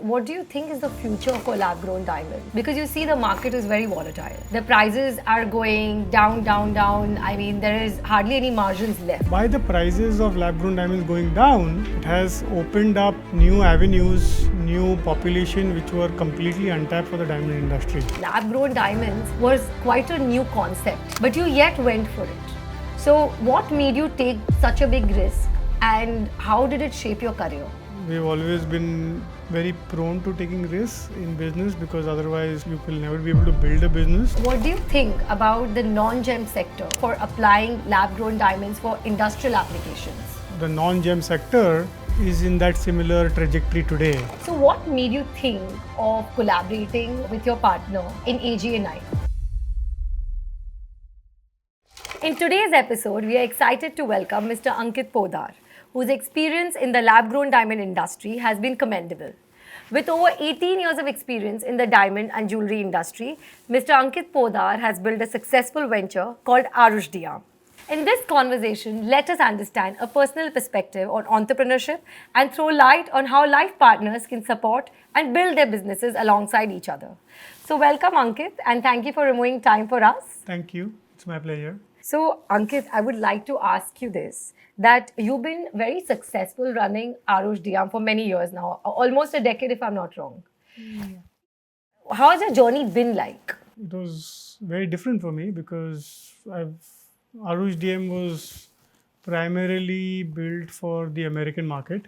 what do you think is the future for lab-grown diamonds? Because you see the market is very volatile. The prices are going down, down, down. I mean, there is hardly any margins left. By the prices of lab-grown diamonds going down, it has opened up new avenues, new population which were completely untapped for the diamond industry. Lab-grown diamonds was quite a new concept, but you yet went for it. So what made you take such a big risk and how did it shape your career? We've always been very prone to taking risks in business because otherwise you will never be able to build a business. What do you think about the non-gem sector for applying lab-grown diamonds for industrial applications? The non-gem sector is in that similar trajectory today. So what made you think of collaborating with your partner in AGA9? In today's episode, we are excited to welcome Mr. Ankit Poddar, whose experience in the lab-grown diamond industry has been commendable. With over 18 years of experience in the diamond and jewelry industry, Mr. Ankit Poddar has built a successful venture called Aarush Diam. In this conversation, let us understand a personal perspective on entrepreneurship and throw light on how life partners can support and build their businesses alongside each other. So welcome Ankit and thank you for removing time for us. Thank you. It's my pleasure. So Ankit, I would like to ask you this, that you've been very successful running Aarush Diam for many years now, almost a decade if I'm not wrong. Yeah. How has your journey been like? It was very different for me because Aarush Diam was primarily built for the American market,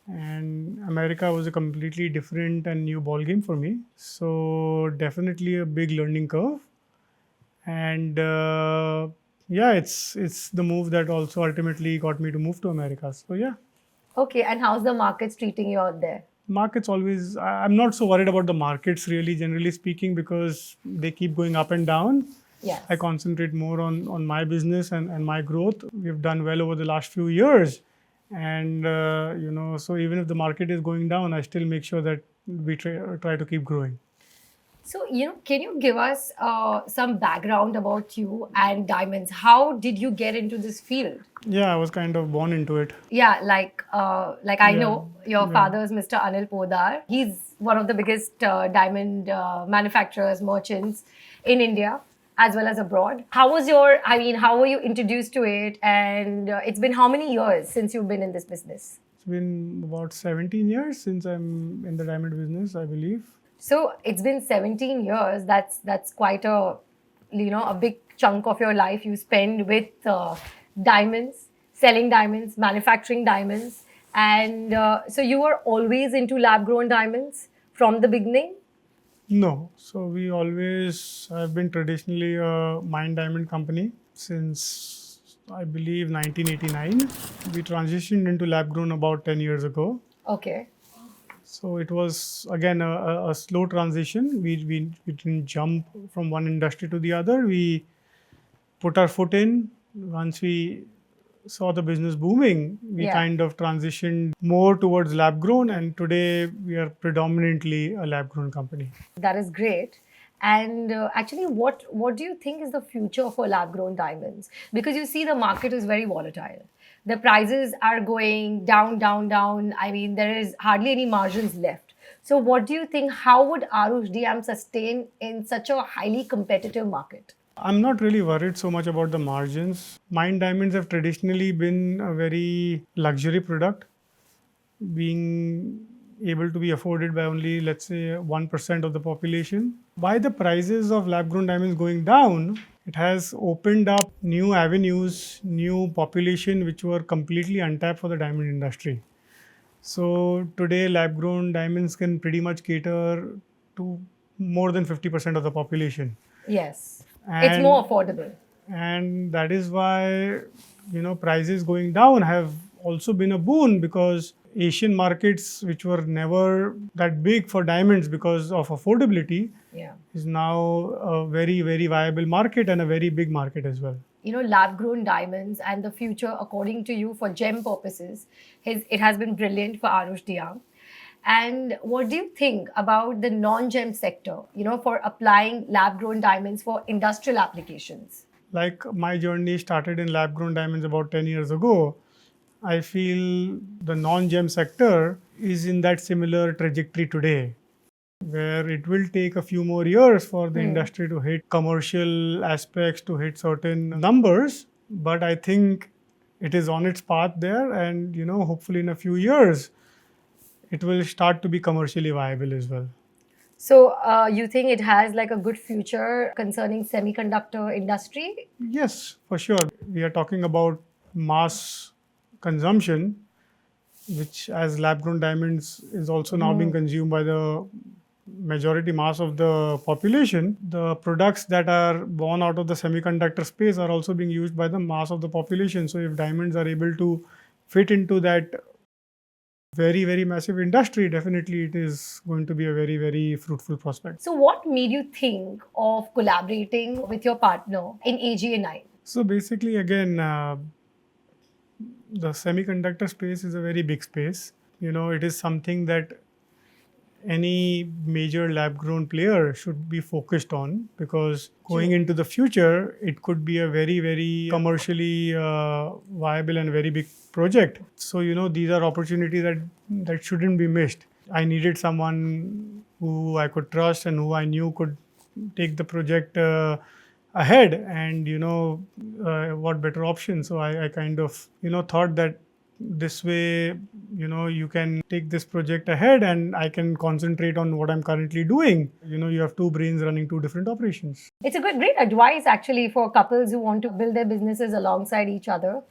and America was a completely different and new ballgame for me. So definitely a big learning curve. And yeah, it's the move that also ultimately got me to move to America. So yeah. Okay, and how's the markets treating you out there? Markets always, I'm not so worried about the markets really, generally speaking, because they keep going up and down. Yes. I concentrate more on my business and my growth. We've done well over the last few years. And, so even if the market is going down, I still make sure that we try to keep growing. So, can you give us some background about you and diamonds? How did you get into this field? Yeah, I was kind of born into it. Yeah, I know your father is Mr. Anil Poddar. He's one of the biggest diamond manufacturers, merchants in India as well as abroad. How were you introduced to it? And it's been how many years since you've been in this business? It's been about 17 years since I'm in the diamond business, I believe. So it's been 17 years. That's quite a big chunk of your life you spend with diamonds, selling diamonds, manufacturing diamonds. And so you were always into lab-grown diamonds from the beginning? No. So we always have been traditionally a mined diamond company since, I believe, 1989. We transitioned into lab-grown about 10 years ago. Okay. So it was, again, a slow transition. We didn't jump from one industry to the other. We put our foot in. Once we saw the business booming, we kind of transitioned more towards lab-grown, and today we are predominantly a lab-grown company. That is great. And actually, what do you think is the future for lab-grown diamonds? Because you see the market is very volatile. The prices are going down, down, down. I mean, there is hardly any margins left. So what do you think? How would Aarush Diam sustain in such a highly competitive market? I'm not really worried so much about the margins. Mined diamonds have traditionally been a very luxury product, being able to be afforded by only, let's say, 1% of the population. By the prices of lab-grown diamonds going down, it has opened up new avenues, new population which were completely untapped for the diamond industry. So today, lab-grown diamonds can pretty much cater to more than 50% of the population. Yes, it's more affordable. And that is why, prices going down have also been a boon, because Asian markets, which were never that big for diamonds because of affordability, is now a very, very viable market and a very big market as well. Lab-grown diamonds and the future, according to you, for gem purposes, it has been brilliant for Aarush Diam. And what do you think about the non-gem sector, for applying lab-grown diamonds for industrial applications? Like my journey started in lab-grown diamonds about 10 years ago. I feel the non-gem sector is in that similar trajectory today, where it will take a few more years for the industry to hit commercial aspects, to hit certain numbers. But I think it is on its path there, and hopefully in a few years, it will start to be commercially viable as well. So you think it has like a good future concerning semiconductor industry? Yes, for sure. We are talking about mass consumption, which as lab grown diamonds is also now being consumed by the majority mass of the population. The products that are born out of the semiconductor space are also being used by the mass of the population. So if diamonds are able to fit into that very, very massive industry, definitely it is going to be a very, very fruitful prospect. So what made you think of collaborating with your partner in AGA9? So basically, again, the semiconductor space is a very big space. It is something that any major lab grown player should be focused on, because going into the future, it could be a very, very commercially viable and very big project. So, these are opportunities that shouldn't be missed. I needed someone who I could trust and who I knew could take the project ahead, and what better option. So I kind of thought that this way you can take this project ahead and I can concentrate on what I'm currently doing. You have two brains running two different operations. It's a great advice actually for couples who want to build their businesses alongside each other.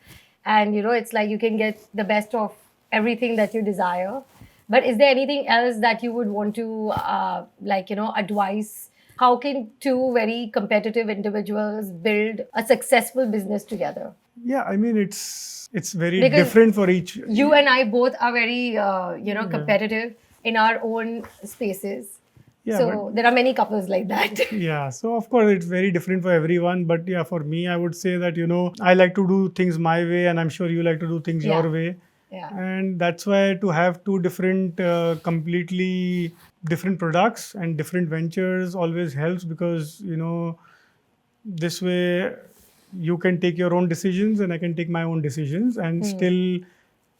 And it's like you can get the best of everything that you desire. But is there anything else that you would want to advise? How can two very competitive individuals build a successful business together? Yeah, I mean, it's very Because different for each. You and I both are very competitive in our own spaces. Yeah, So there are many couples like that. Yeah, so of course it's very different for everyone, but yeah, for me, I would say that I like to do things my way, and I'm sure you like to do things Yeah. your way. Yeah. And that's why to have two different, completely different products and different ventures always helps, because this way you can take your own decisions and I can take my own decisions and still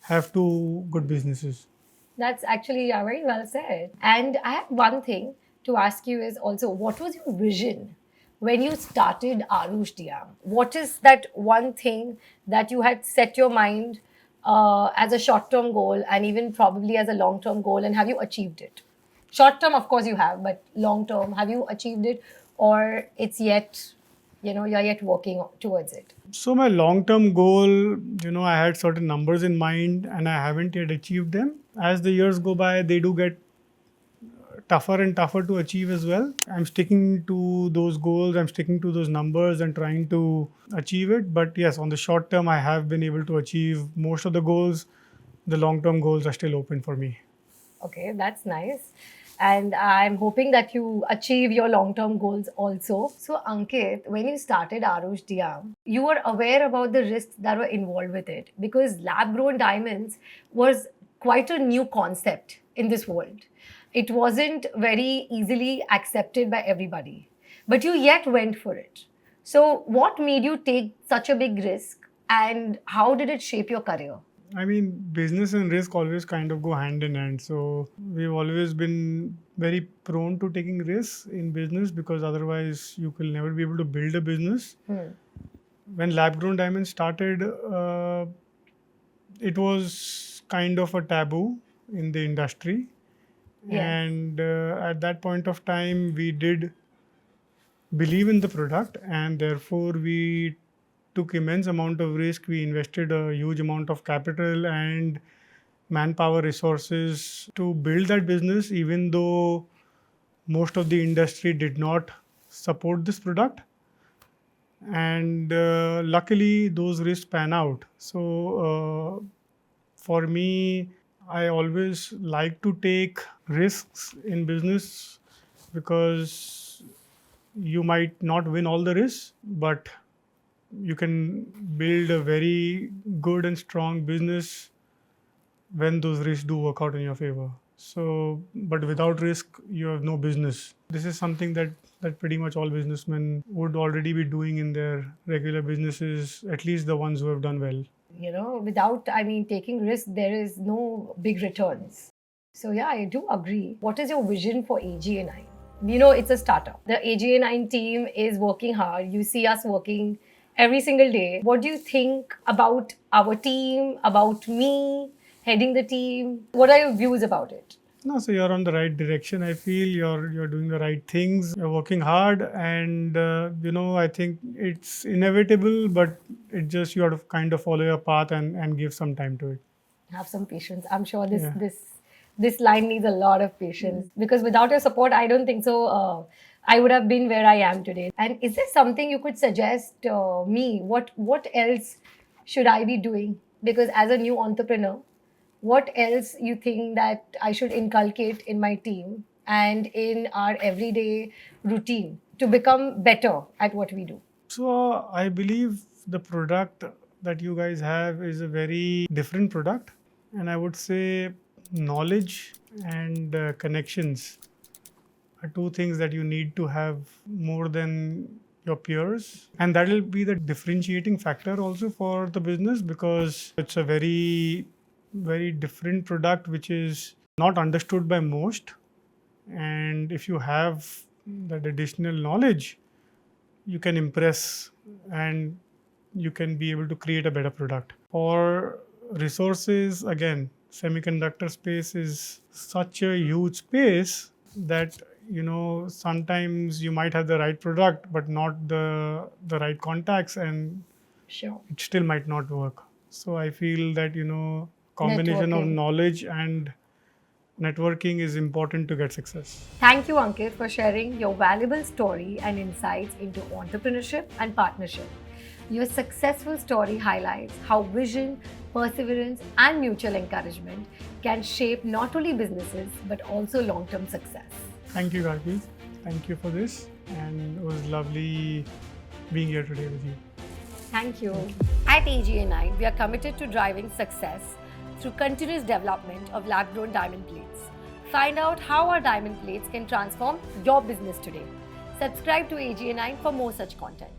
have two good businesses. That's actually very well said. And I have one thing to ask you is also, what was your vision when you started Aarush Diam? What is that one thing that you had set your mind as a short-term goal and even probably as a long-term goal, and have you achieved it? Short-term, of course, you have, but long-term, have you achieved it, or it's yet, you're yet working towards it? So my long-term goal, I had certain numbers in mind and I haven't yet achieved them. As the years go by, they do get tougher and tougher to achieve as well. I'm sticking to those goals, I'm sticking to those numbers and trying to achieve it. But yes, on the short term, I have been able to achieve most of the goals. The long-term goals are still open for me. Okay, that's nice. And I'm hoping that you achieve your long-term goals also. So, Ankit, when you started Aarush Diam, you were aware about the risks that were involved with it, because lab-grown diamonds was quite a new concept in this world. It wasn't very easily accepted by everybody, but you yet went for it. So, what made you take such a big risk, and how did it shape your career? I mean, business and risk always kind of go hand in hand. So we've always been very prone to taking risks in business, because otherwise you will never be able to build a business. When lab grown diamonds started, it was kind of a taboo in the industry. Yes. And at that point of time, we did believe in the product, and therefore we took immense amount of risk. We invested a huge amount of capital and manpower resources to build that business, even though most of the industry did not support this product. And luckily, those risks pan out. So for me, I always like to take risks in business, because you might not win all the risks, but you can build a very good and strong business when those risks do work out in your favor. So, but without risk, you have no business. This is something that pretty much all businessmen would already be doing in their regular businesses, at least the ones who have done well. Without, taking risk, there is no big returns. So yeah, I do agree. What is your vision for AGA9? You know, it's a startup. The AGA9 team is working hard. You see us working every single day. What do you think about our team, about me heading the team? What are your views about it? No, so you're on the right direction. I feel you're doing the right things. You're working hard, and I think it's inevitable, but it just you have to kind of follow your path and give some time to it. Have some patience. I'm sure Yeah. this line needs a lot of patience because without your support, I don't think so. I would have been where I am today. And is there something you could suggest me? What else should I be doing? Because as a new entrepreneur, what else you think that I should inculcate in my team and in our everyday routine to become better at what we do? So I believe the product that you guys have is a very different product, and I would say knowledge and connections are two things that you need to have more than your peers, and that will be the differentiating factor also for the business, because it's a very different product which is not understood by most. And if you have that additional knowledge, you can impress, and you can be able to create a better product. For resources, again, semiconductor space is such a huge space that sometimes you might have the right product but not the right contacts, and Sure. it still might not work. So I feel that combination of Networking. knowledge and networking is important to get success. Thank you, Ankit, for sharing your valuable story and insights into entrepreneurship and partnership. Your successful story highlights how vision, perseverance, and mutual encouragement can shape not only businesses but also long term success. Thank you, Gargi. Thank you for this, and it was lovely being here today with you. Thank you. At AGA9, we are committed to driving success through continuous development of lab grown diamond plates. Find out how our diamond plates can transform your business today. Subscribe to AGA9 for more such content.